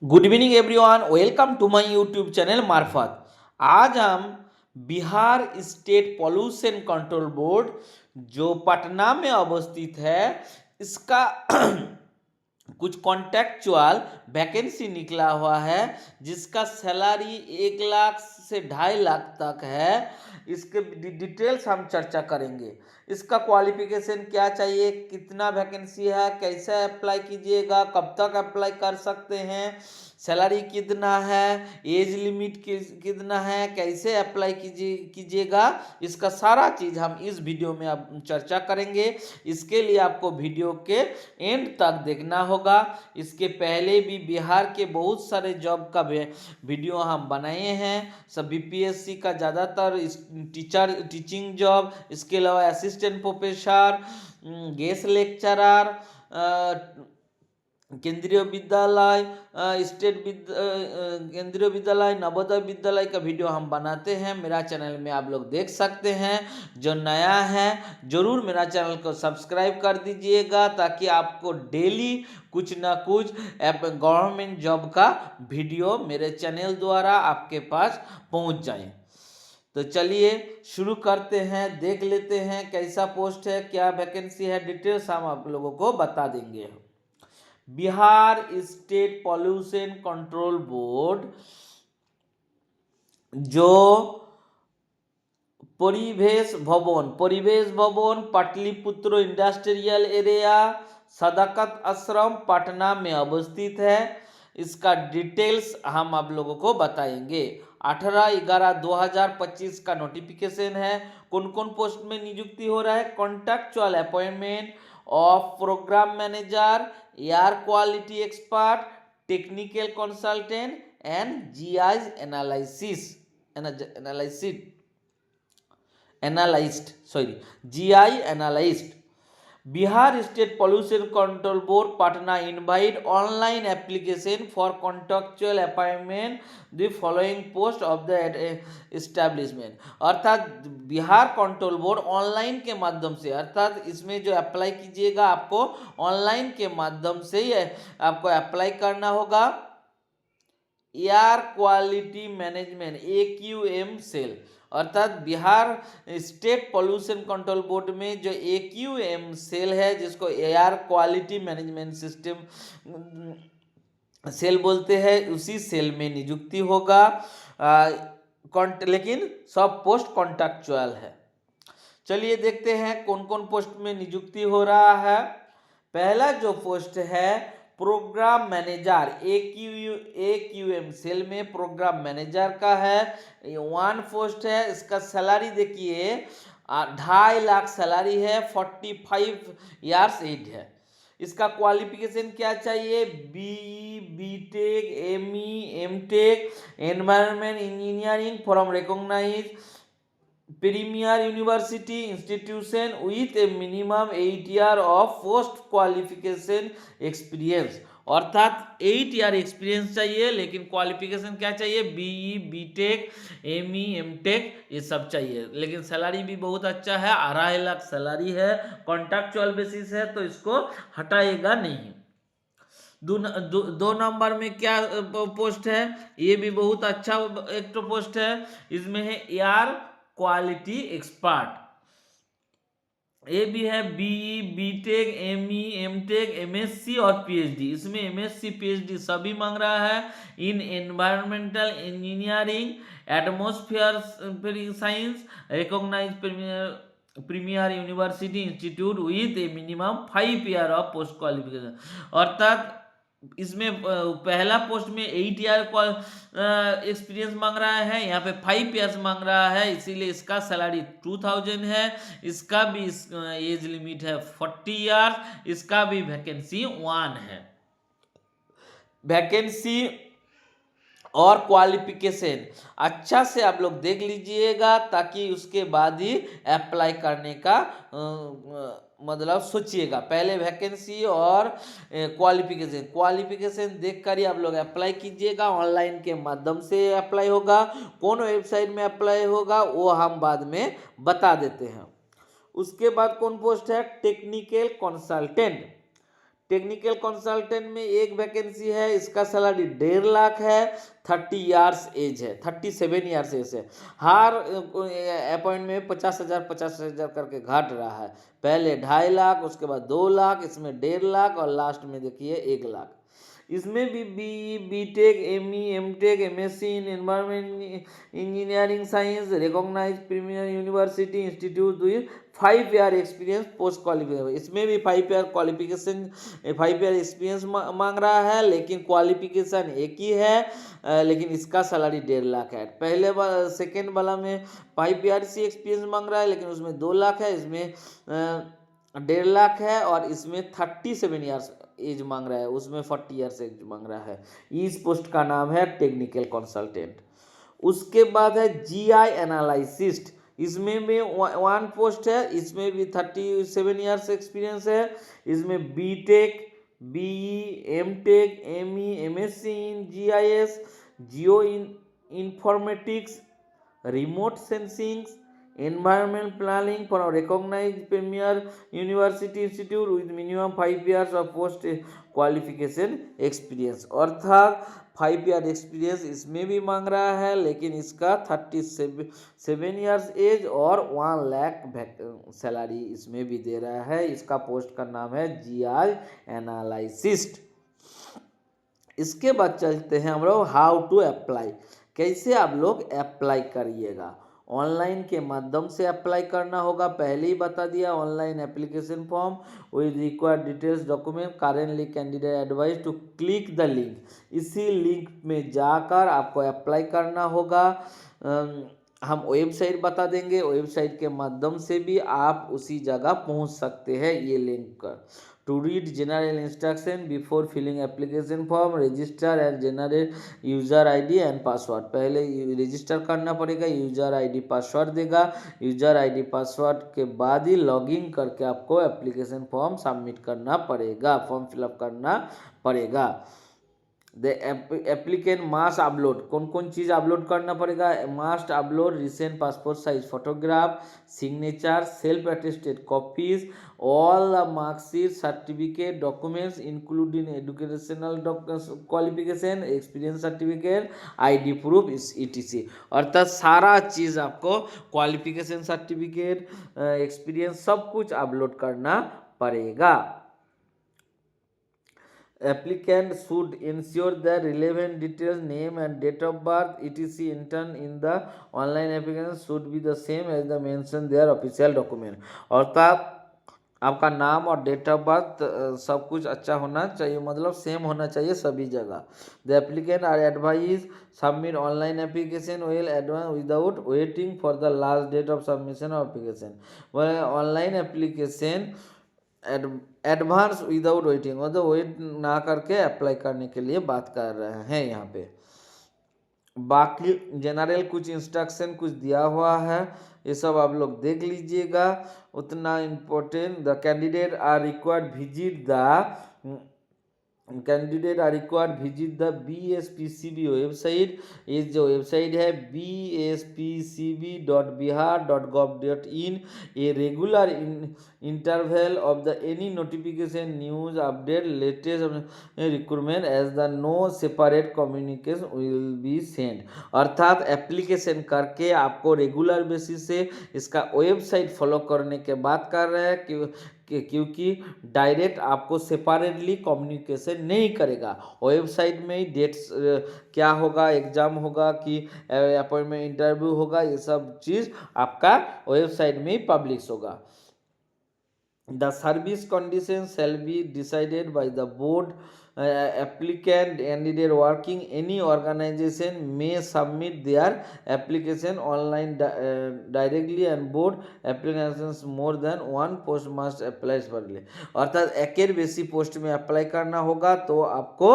Good evening everyone, welcome to my YouTube channel मार्फत। आज हम Bihar state pollution control board जो पटना में अवस्थित है इसका कुछ कॉन्टेक्चुअल वैकेंसी निकला हुआ है जिसका सैलरी 1 लाख से 2.5 लाख तक है। इसके डिटेल्स हम चर्चा करेंगे। इसका क्वालिफिकेशन क्या चाहिए, कितना वैकेंसी है, कैसे अप्लाई कीजिएगा, कब तक अप्लाई कर सकते हैं, सैलरी कितना है, एज लिमिट कितना है, कैसे अप्लाई कीजिएगा, इसका सारा चीज़ हम इस वीडियो में अब चर्चा करेंगे। इसके लिए आपको वीडियो के एंड तक देखना होगा। इसके पहले भी बिहार के बहुत सारे जॉब का वीडियो हम बनाए हैं। सब बीपीएससी का ज़्यादातर टीचिंग जॉब, इसके अलावा असिस्टेंट प्रोफेसर, गेस्ट लेक्चरर, केंद्रीय विद्यालय, केंद्रीय विद्यालय, नवोदय विद्यालय का वीडियो हम बनाते हैं। मेरा चैनल में आप लोग देख सकते हैं। जो नया है जरूर मेरा चैनल को सब्सक्राइब कर दीजिएगा ताकि आपको डेली कुछ ना कुछ गवर्नमेंट जॉब का वीडियो मेरे चैनल द्वारा आपके पास पहुंच जाए। तो चलिए शुरू करते हैं, देख लेते हैं कैसा पोस्ट है, क्या वैकेंसी है, डिटेल्स हम आप लोगों को बता देंगे। Bihar state pollution control board जो परिवेश भवन पाटलिपुत्र इंडस्ट्रियल एरिया सदाकत आश्रम पटना में अवस्थित है। इसका डिटेल्स हम आप लोगों को बताएंगे। 18/11/2025 का नोटिफिकेशन है। कौन कौन पोस्ट में नियुक्ति हो रहा है? Contractual appointment of programme manager, air quality expert, technical consultant and GI GI analyst. Bihar state pollution control board Patna invite online application for contractual appointment the following post of the establishment. अर्थात Bihar control board online के माध्यम से, अर्थात इसमें जो apply कीजिएगा आपको online के माध्यम से ही आपको अप्लाई करना होगा। Air quality management AQM cell, अर्थात Bihar state pollution control board में जो AQM सेल है जिसको air quality management system cell बोलते हैं, उसी सेल में नियुक्ति होगा। लेकिन सब पोस्ट कॉन्ट्रैक्चुअल है। चलिए देखते हैं कौन कौन पोस्ट में नियुक्ति हो रहा है। पहला जो पोस्ट है प्रोग्राम मैनेजर, AQM सेल में प्रोग्राम मैनेजर का है। 1 पोस्ट है। इसका सैलरी देखिए 2.5 लाख सैलरी है। 45 इयर्स एज है। इसका क्वालिफिकेशन क्या चाहिए? BTech, ME, MTech, environment engineering from recognise premier university institution with a minimum 8 year of post qualification experience, अर्थात 8 ईयर एक्सपीरियंस चाहिए। लेकिन क्वालिफिकेशन क्या चाहिए? BE, BTech, ME, MTech ये सब चाहिए। लेकिन सैलरी भी बहुत अच्छा है, 2.5 लाख सैलरी है। कॉन्ट्रैक्चुअल बेसिस है तो इसको हटाएगा नहीं। 2 नंबर में क्या पोस्ट है? ये भी बहुत अच्छा एक तो पोस्ट है। इसमें है एयर क्वालिटी एक्सपर्ट। ये भी है BE, BTech, ME, MTech, MSc और PhD। इसमें MSc PhD सभी मांग रहा है। In environmental engineering, atmosphere science, recognise premier university institute with a minimum 5 year of post qualification, अर्थात इसमें पहला पोस्ट में 8 ईयर एक्सपीरियंस मांग रहा है, यहाँ पे 5 ईयर्स मांग रहा है, इसीलिए इसका सैलरी 2000 है। इसका भी एज लिमिट है 40 ईयर। इसका भी वैकेंसी 1 है। वैकेंसी और क्वालिफिकेशन अच्छा से आप लोग देख लीजिएगा ताकि उसके बाद ही अप्लाई करने का मतलब सोचिएगा। पहले वैकेंसी और क्वालिफिकेशन देखकर ही आप लोग अप्लाई कीजिएगा। ऑनलाइन के माध्यम से अप्लाई होगा। कौन वेबसाइट में अप्लाई होगा वो हम बाद में बता देते हैं। उसके बाद कौन पोस्ट है? Technical consultant. टेक्निकल कंसल्टेंट में एक वैकेंसी है, इसका सैलरी 1.5 लाख है, 30 ईयर्स एज है, 37 ईयर्स एज है। हर अपॉइंट में 50,000 करके घट रहा है। पहले 2.5 लाख, उसके बाद 2 लाख, इसमें 1.5 लाख और लास्ट में देखिए 1 लाख। इसमें भी BTech, ME, MTech, MSc in environment engineering science, recognise premier university institute with 5 year experience post qualification. इसमें भी 5 ईयर क्वालिफिकेशन, 5 ईयर एक्सपीरियंस मांग रहा है, लेकिन क्वालिफिकेशन एक ही है, लेकिन इसका सैलरी 1.5 लाख है। पहले सेकेंड वाला में 5 ईयर सी एक्सपीरियंस मांग रहा है, लेकिन उसमें 2 लाख है, इसमें 1.5 लाख है, और इसमें 37 ईयर्स एज मांग रहा है, उसमें 40 ईयर्स एज मांग रहा है। इस पोस्ट का नाम है टेक्निकल कंसल्टेंट। उसके बाद है जीआई एनालिसिस्ट, इसमें भी 1 पोस्ट है, इसमें भी 37 ईयर्स एक्सपीरियंस है। इसमें BTech, BE, MTech, ME, MSc in GIS, geoinformatics, remote sensing, environment planning for a recognized premier university institute with minimum 5 years of post qualification experience। अर्थात 5 year experience इसमें भी मांग रहा है, लेकिन इसका 37 ईयर्स एज और 1 लाख सैलरी इसमें भी दे रहा है। इसका पोस्ट का नाम है जीआई एनालिसिस्ट। इसके बाद चलते हैं हम लोग हाउ टू अप्लाई, कैसे आप लोग अप्लाई करिएगा। ऑनलाइन के माध्यम से अप्लाई करना होगा, पहले ही बता दिया। Online application form with required details document, currently candidate advice to click the link. इसी लिंक में जाकर आपको अप्लाई करना होगा। हम वेबसाइट बता देंगे, वेबसाइट के माध्यम से भी आप उसी जगह पहुंच सकते हैं। ये लिंक कर to read general instruction before filling application form, register and generate user ID and password. पहले रजिस्टर करना पड़ेगा, यूजर आईडी पासवर्ड देगा। यूजर आईडी पासवर्ड के बाद ही लॉगिन करके आपको एप्लीकेशन फॉर्म सबमिट करना पड़ेगा, फॉर्म फिलअप करना पड़ेगा। द एप्लीकेंट मास्ट अपलोड, कौन कौन चीज़ अपलोड करना पड़ेगा। Must upload recent passport size photograph, signature, self attested copies, all the marksheet, certificate, documents including educational qualification, experience certificate, ID proof, etc. अर्थात सारा चीज़ आपको क्वालिफिकेशन सर्टिफिकेट, एक्सपीरियंस सब कुछ upload करना पड़ेगा। Applicant should ensure that relevant details, name and date of birth, etc. entered in the online application should be the same as the mentioned their official document। अर्थात आपका नाम और date of birth सब कुछ अच्छा होना चाहिए, मतलब सेम होना चाहिए सभी जगह। The applicant are advise submit online application well advance without waiting for the last date of submission of application. Online application advance without waiting, मतलब वेट ना करके अप्लाई करने के लिए बात कर रहे हैं यहाँ पे। बाकी जनरल कुछ इंस्ट्रक्शन कुछ दिया हुआ है, ये सब आप लोग देख लीजिएगा, उतना important. The candidate are required visit the BSPCB website. ये जो वेबसाइट है bspcb.bihar.gov.in। ये regular interval of the any notification, news update, latest recruitment as the no separate communication will be send. अर्थात एप्लीकेशन करके आपको रेगुलर बेसिस से इसका website follow करने के बाद कर रहे हैं क्योंकि डायरेक्ट आपको सेपरेटली कम्युनिकेशन नहीं करेगा। वेबसाइट में ही डेट्स क्या होगा, एग्जाम होगा कि अपॉइंटमेंट इंटरव्यू होगा, ये सब चीज़ आपका वेबसाइट में ही पब्लिश होगा। The service conditions shall be decided by the board। Applicant candidate working any organization may submit their application online directly and board applications more than one post must apply separately। अर्थात एक बेसी post में apply करना होगा तो आपको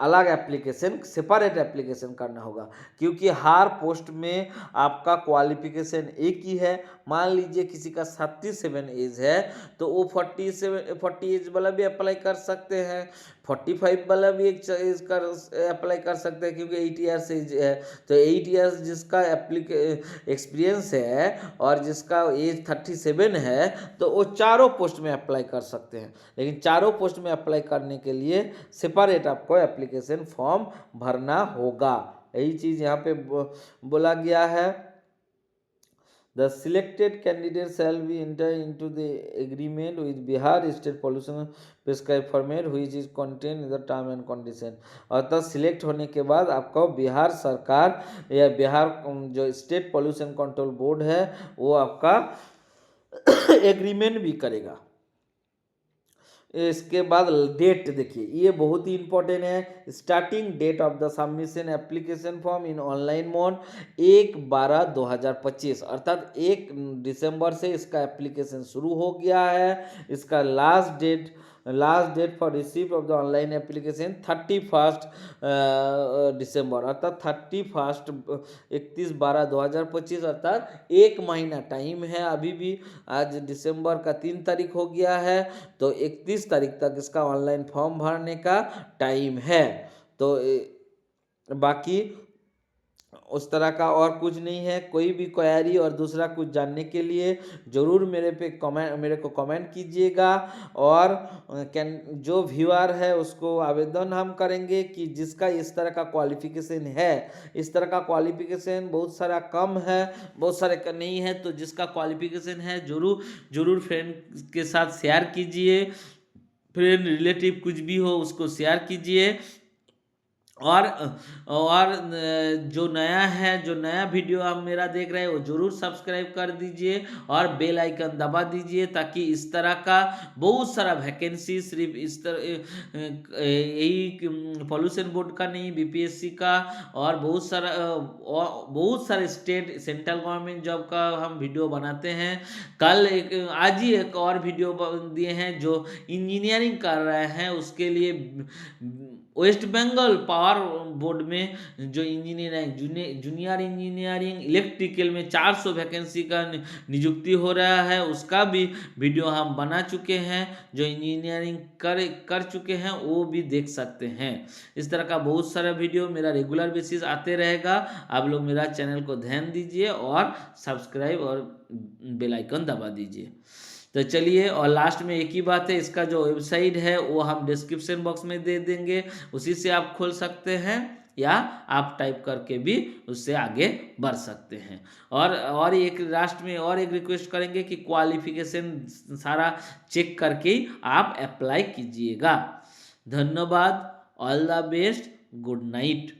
अलग application, separate application करना होगा, क्योंकि हर पोस्ट में आपका क्वालिफिकेशन एक ही है। मान लीजिए किसी का 37 एज है तो वो 40 एज वाला भी अप्लाई कर सकते हैं, हैं, 45 वाला भी एक कर अप्लाई कर सकते हैं, क्योंकि 8 ईयर्स से है। तो 8 ईयर्स जिसका एक्सपीरियंस है और जिसका एज 37 है, तो वो चारों पोस्ट में अप्लाई कर सकते हैं। लेकिन चारों पोस्ट में अप्लाई करने के लिए सेपरेट आपको एप्लीकेशन फॉर्म भरना होगा। यही चीज़ यहाँ पे बोला गया है। The selected candidate shall be enter into the agreement with Bihar State Pollution Prescribed format which is contained in the term and condition। अर्थात सिलेक्ट होने के बाद आपको बिहार सरकार या बिहार जो स्टेट पॉल्यूशन कंट्रोल बोर्ड है वो आपका एग्रीमेंट भी करेगा। इसके बाद डेट देखिए, ये बहुत ही इंपॉर्टेंट है। Starting date of the submission application form in online mode 1/12/2025, अर्थात 1 दिसंबर से इसका एप्लीकेशन शुरू हो गया है। इसका last date for receive of the online application 31 दिसंबर, अर्थात 31/12/2025, अर्थात 1 महीना टाइम है अभी भी। आज दिसंबर का 3 तारीख हो गया है, तो 31 तारीख तक इसका ऑनलाइन फॉर्म भरने का टाइम है। तो बाकी उस तरह का और कुछ नहीं है। कोई भी क्वेरी और दूसरा कुछ जानने के लिए ज़रूर मेरे को कमेंट कीजिएगा। और जो व्यूअर है उसको आवेदन हम करेंगे कि जिसका इस तरह का क्वालिफिकेशन है, इस तरह का क्वालिफिकेशन बहुत सारा कम है, बहुत सारे का नहीं है, तो जिसका क्वालिफिकेशन है ज़रूर फ्रेंड के साथ शेयर कीजिए। फ्रेंड रिलेटिव कुछ भी हो उसको शेयर कीजिए। और जो नया वीडियो आप मेरा देख रहे हैं वो ज़रूर सब्सक्राइब कर दीजिए और बेल आइकन दबा दीजिए, ताकि इस तरह का बहुत सारा वैकेंसी, सिर्फ इस तरह यही पॉल्यूशन बोर्ड का नहीं, बीपीएससी का और बहुत सारे स्टेट सेंट्रल गवर्नमेंट जॉब का हम वीडियो बनाते हैं। आज ही एक और वीडियो दिए हैं जो इंजीनियरिंग कर रहे हैं, उसके लिए वेस्ट बंगाल पावर बोर्ड में जो जूनियर इंजीनियरिंग इलेक्ट्रिकल में 400 वैकेंसी का नियुक्ति हो रहा है, उसका भी वीडियो हम बना चुके हैं। जो इंजीनियरिंग कर चुके हैं वो भी देख सकते हैं। इस तरह का बहुत सारा वीडियो मेरा रेगुलर बेसिस आते रहेगा। आप लोग मेरा चैनल को ध्यान दीजिए और सब्सक्राइब और बेल आइकन दबा दीजिए। तो चलिए, और लास्ट में एक ही बात है, इसका जो वेबसाइट है वो हम डिस्क्रिप्शन बॉक्स में दे देंगे, उसी से आप खोल सकते हैं या आप टाइप करके भी उससे आगे बढ़ सकते हैं। और एक लास्ट में और एक रिक्वेस्ट करेंगे कि क्वालिफिकेशन सारा चेक करके आप अप्लाई कीजिएगा। धन्यवाद, all the best, good night.